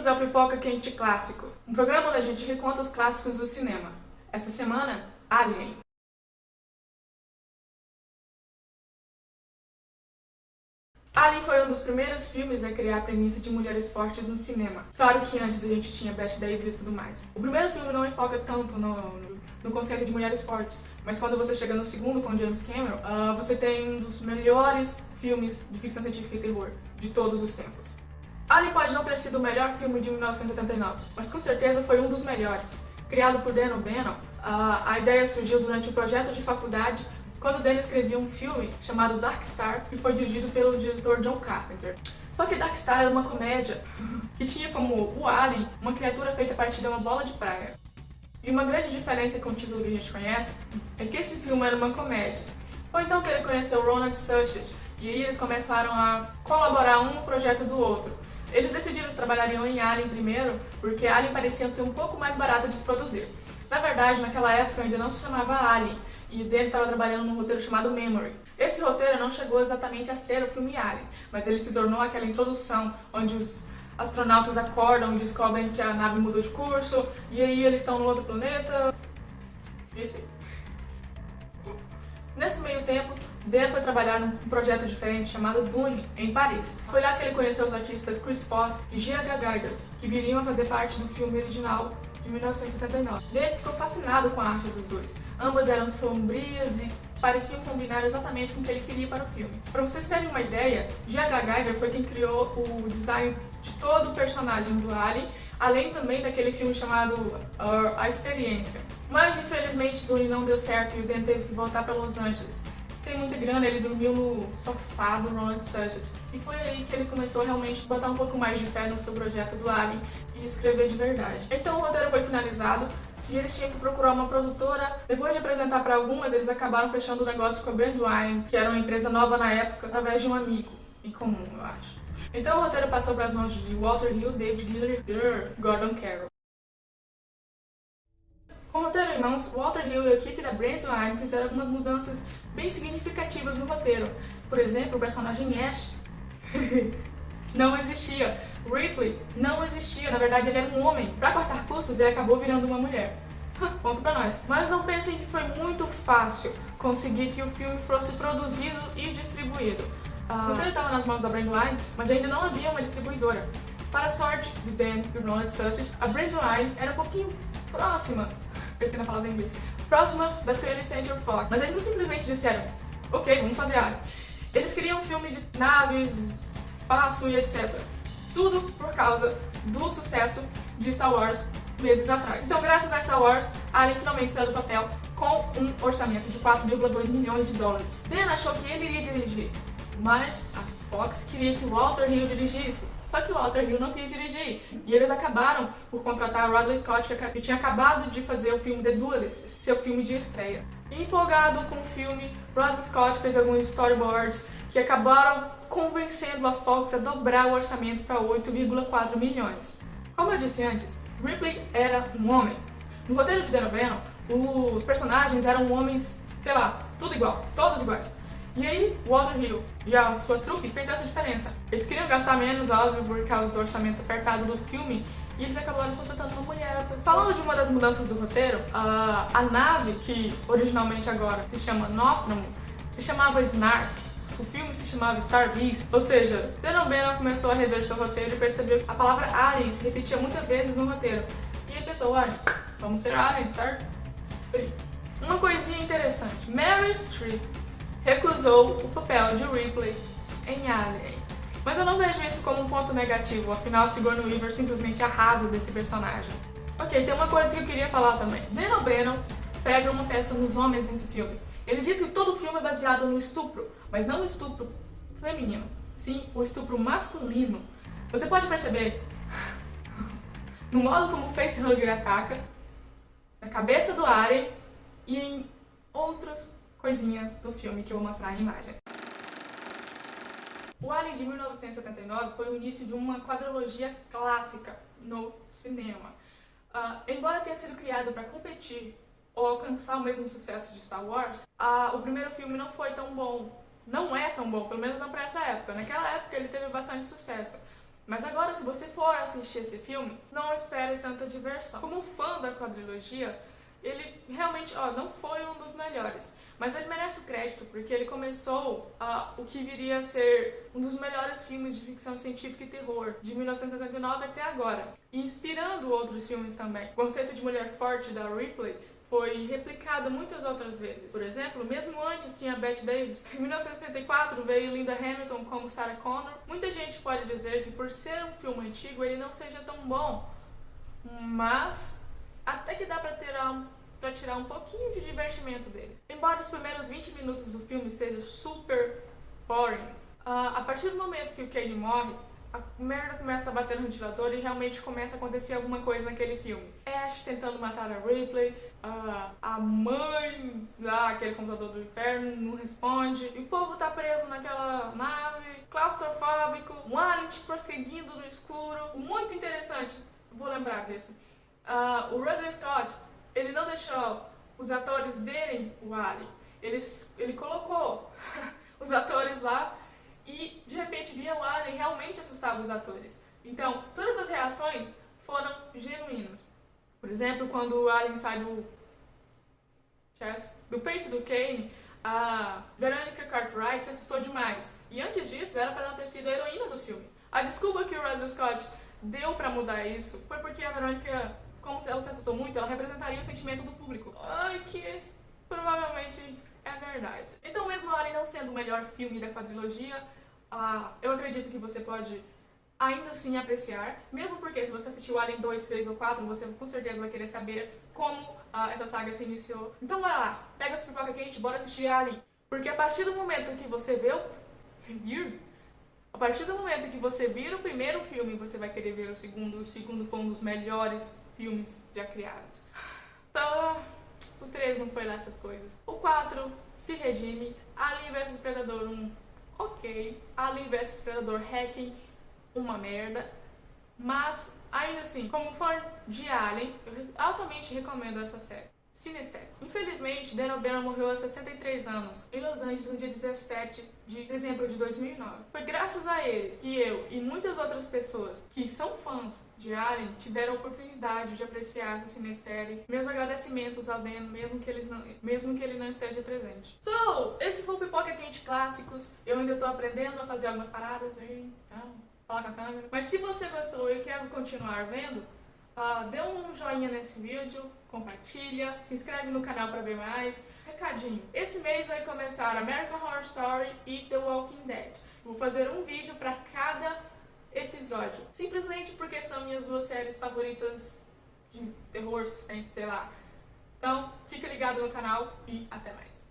Bem-vindos ao Pipoca Quente Clássico, um programa onde a gente reconta os clássicos do cinema. Essa semana, Alien. Alien foi um dos primeiros filmes a criar a premissa de mulheres fortes no cinema. Claro que antes a gente tinha Bette Davis e tudo mais. O primeiro filme não enfoca tanto no conceito de mulheres fortes, mas quando você chega no segundo, com James Cameron, você tem um dos melhores filmes de ficção científica e terror de todos os tempos. Alien pode não ter sido o melhor filme de 1979, mas com certeza foi um dos melhores. Criado por Dan O'Bannon, a ideia surgiu durante um projeto de faculdade quando Dan escrevia um filme chamado Dark Star, que foi dirigido pelo diretor John Carpenter. Só que Dark Star era uma comédia que tinha como o Alien uma criatura feita a partir de uma bola de praia. E uma grande diferença com o título que a gente conhece é que esse filme era uma comédia. Foi então que ele conheceu Ronald Suchet, e aí eles começaram a colaborar um no projeto do outro. Eles decidiram que trabalhariam em Alien primeiro, porque Alien parecia ser um pouco mais barato de se produzir. Na verdade, naquela época ainda não se chamava Alien, e Dan estava trabalhando num roteiro chamado Memory. Esse roteiro não chegou exatamente a ser o filme Alien, mas ele se tornou aquela introdução onde os astronautas acordam e descobrem que a nave mudou de curso, e aí eles estão no outro planeta. Isso aí. Nesse meio tempo, Dan foi trabalhar num projeto diferente chamado Dune, em Paris. Foi lá que ele conheceu os artistas Chris Foss e G.H. Geiger, que viriam a fazer parte do filme original de 1979. Dan ficou fascinado com a arte dos dois. Ambas eram sombrias e pareciam combinar exatamente com o que ele queria para o filme. Para vocês terem uma ideia, G.H. Geiger foi quem criou o design de todo o personagem do Alien, além também daquele filme chamado A Experiência. Mas infelizmente Dune não deu certo e o Dan teve que voltar para Los Angeles. Sem muita grana, ele dormiu no sofá do Ronald Suchet. E foi aí que ele começou a realmente botar um pouco mais de fé no seu projeto do Alien e escrever de verdade. Então o roteiro foi finalizado e eles tinham que procurar uma produtora. Depois de apresentar para algumas, eles acabaram fechando o negócio com a Brandywine, que era uma empresa nova na época, através de um amigo em comum, eu acho. Então o roteiro passou para as mãos de Walter Hill, David Giller e Gordon Carroll. Com o roteiro em mãos, Walter Hill e a equipe da Brandywine fizeram algumas mudanças bem significativas no roteiro. Por exemplo, o personagem Ash não existia. Ripley não existia. Na verdade, ele era um homem. Para cortar custos, ele acabou virando uma mulher. Ponto pra nós. Mas não pensem que foi muito fácil conseguir que o filme fosse produzido e distribuído. O roteiro estava nas mãos da Brandywine, mas ainda não havia uma distribuidora. Para a sorte de Dan e Ronald Suchet, a Brandywine era um pouquinho próxima, pensei na palavra em inglês, próxima da 20th Century Fox. Mas eles não simplesmente disseram, ok, vamos fazer Alien. Eles queriam um filme de naves, espaço e etc. Tudo por causa do sucesso de Star Wars meses atrás. Então, graças a Star Wars, Alien finalmente saiu do papel com um orçamento de 4,2 milhões de dólares. Dan achou que ele iria dirigir, mas a Fox queria que Walter Hill dirigisse. Só que o Walter Hill não quis dirigir. E eles acabaram por contratar Ridley Scott, que tinha acabado de fazer o filme The Duelist, seu filme de estreia. E empolgado com o filme, Ridley Scott fez alguns storyboards que acabaram convencendo a Fox a dobrar o orçamento para 8,4 milhões. Como eu disse antes, Ripley era um homem. No roteiro de Dan O'Bannon, os personagens eram homens, sei lá, tudo igual, todos iguais. E aí, Walter Hill e a sua trupe fez essa diferença. Eles queriam gastar menos, óbvio, por causa do orçamento apertado do filme, e eles acabaram contratando uma mulher. Falando de uma das mudanças do roteiro, a nave, que originalmente agora se chama Nostromo, se chamava Snark. O filme se chamava Star Beast, ou seja, Dan O'Bannon começou a rever seu roteiro e percebeu que a palavra Alien se repetia muitas vezes no roteiro. E ele pensou, vamos ser aliens, certo? Uma coisinha interessante, Meryl Streep recusou o papel de Ripley em Alien. Mas eu não vejo isso como um ponto negativo, afinal Sigourney Weaver simplesmente arrasa desse personagem. Ok, tem uma coisa que eu queria falar também. Dan O'Bannon pega uma peça nos homens nesse filme. Ele diz que todo o filme é baseado no estupro, mas não o estupro feminino, sim o estupro masculino. Você pode perceber no modo como o facehugger ataca, na cabeça do Alien e em outras coisinhas do filme que eu vou mostrar em imagens. O Alien de 1979 foi o início de uma quadrilogia clássica no cinema. Embora tenha sido criado para competir ou alcançar o mesmo sucesso de Star Wars, o primeiro filme não foi tão bom. Não é tão bom, pelo menos não para essa época. Naquela época ele teve bastante sucesso. Mas agora, se você for assistir esse filme, não espere tanta diversão. Como fã da quadrilogia, ele realmente, não foi um dos melhores. Mas ele merece o crédito, porque ele começou o que viria a ser um dos melhores filmes de ficção científica e terror, de 1989 até agora. E inspirando outros filmes também. O conceito de mulher forte da Ripley foi replicado muitas outras vezes. Por exemplo, mesmo antes tinha Bette Davis. Em 1974 veio Linda Hamilton como Sarah Connor. Muita gente pode dizer que por ser um filme antigo ele não seja tão bom, mas até que dá pra tirar um pouquinho de divertimento dele. Embora os primeiros 20 minutos do filme sejam super boring, a partir do momento que o Kane morre, a merda começa a bater no ventilador e realmente começa a acontecer alguma coisa naquele filme. Ash tentando matar a Ripley, a mãe lá, aquele computador do inferno, não responde, e o povo tá preso naquela nave, claustrofóbico, um alien te prosseguindo no escuro. Muito interessante, vou lembrar disso. O Ridley Scott, ele não deixou os atores verem o alien, ele colocou os atores lá e de repente via o alien e realmente assustava os atores. Então, todas as reações foram genuínas. Por exemplo, quando o alien sai do peito do Kane, a Veronica Cartwright se assustou demais. E antes disso, era para ela ter sido a heroína do filme. A desculpa que o Ridley Scott deu para mudar isso foi porque a Veronica, como ela se assustou muito, ela representaria o sentimento do público. Que provavelmente é verdade. Então, mesmo Alien não sendo o melhor filme da quadrilogia, eu acredito que você pode ainda assim apreciar, mesmo porque se você assistiu Alien 2, 3 ou 4, você com certeza vai querer saber como essa saga se iniciou. Então bora lá, pega sua pipoca quente, bora assistir Alien. Porque a partir do momento que você vira o primeiro filme, você vai querer ver o segundo. O segundo foi um dos melhores filmes já criados. Então, o 3 não foi lá essas coisas. O 4 se redime. Alien vs Predador 1, ok. Alien vs Predador Hacking, uma merda. Mas, ainda assim, como fã de Alien, eu altamente recomendo essa série. Cinesérie. Infelizmente, Dan O'Bannon morreu aos 63 anos, em Los Angeles, no dia 17 de dezembro de 2009. Foi graças a ele que eu e muitas outras pessoas que são fãs de Alien tiveram a oportunidade de apreciar essa cinesérie. Meus agradecimentos ao Dan, mesmo que ele não esteja presente. Esse foi o Pipoca Quente Clássicos. Eu ainda tô aprendendo a fazer algumas paradas aí, falar com a câmera. Mas se você gostou e quer continuar vendo, dê um joinha nesse vídeo, compartilha, se inscreve no canal para ver mais. Recadinho, esse mês vai começar American Horror Story e The Walking Dead. Eu vou fazer um vídeo para cada episódio, simplesmente porque são minhas duas séries favoritas de terror, suspense, sei lá. Então, fica ligado no canal e até mais.